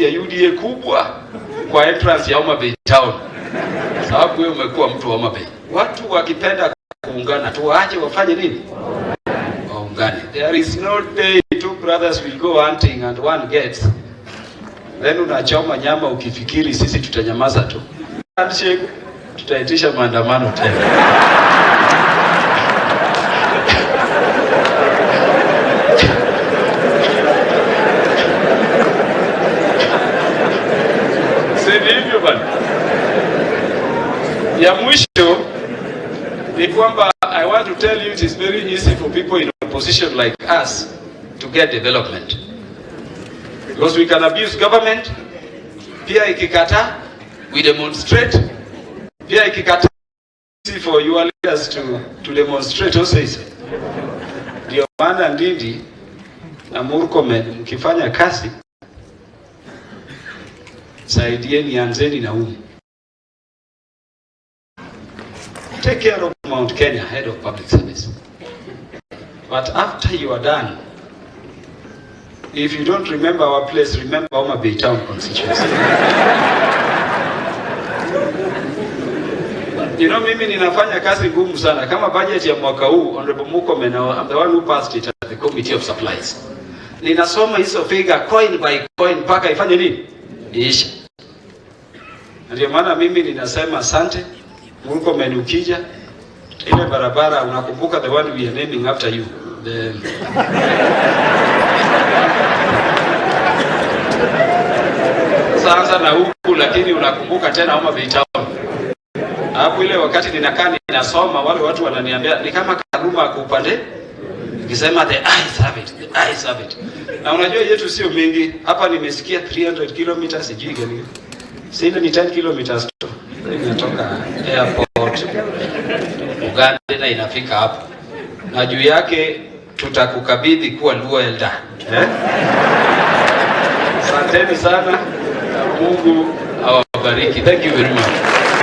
ya UDA kubwa kwa entrance ya Homa Bay town. Sababu wewe umekuwa mtu wa Homa Bay. Watu wakipenda kuungana tu waache wafanye nini? Waungane. There is no day two brothers will go hunting and one gets. Then unachoma nyama ukifikiri sisi tutanyamaza tu. Handshake, tutaitisha maandamano tena. Ya mwisho ni kwamba I want to tell you it is very easy for people in a position like us to get development. Because we can abuse government. Pia ikikata, we demonstrate. Pia ikikata, easy for your leaders to demonstrate also is. Ndio maana Ndindi na Murkomen mkifanya kazi, saidieni, anzeni na humu. Take care of Mount Kenya, head of public service. But after you are done, if you don't remember our place, remember Homa Bay town constituency. You know, mimi ninafanya kazi ngumu sana. Kama budget ya mwaka huu, Honorable Murkomen, I'm the one who passed it at the Committee of Supplies. Ninasoma hizo figure coin by coin mpaka ifanye nini? Iishe. Ndio maana mimi ninasema asante. Murkomen, ukija ile barabara unakumbuka the one we are naming after you. Sasa na huku lakini unakumbuka tena Homa Bay town. Hapo ile wakati ninakaa ninasoma wale watu wananiambia ni kama Karuma kwa upande. Nikisema the eyes have it, the eyes have it. Na unajua yetu sio mingi. Hapa nimesikia 300 kilometers sijui gani. Sasa ni 10 kilometers tu. Inatoka airport Uganda na inafika hapo. Na juu yake tutakukabidhi kuwa Luelda. Asanteni sana. Mungu awabariki. Thank you very much.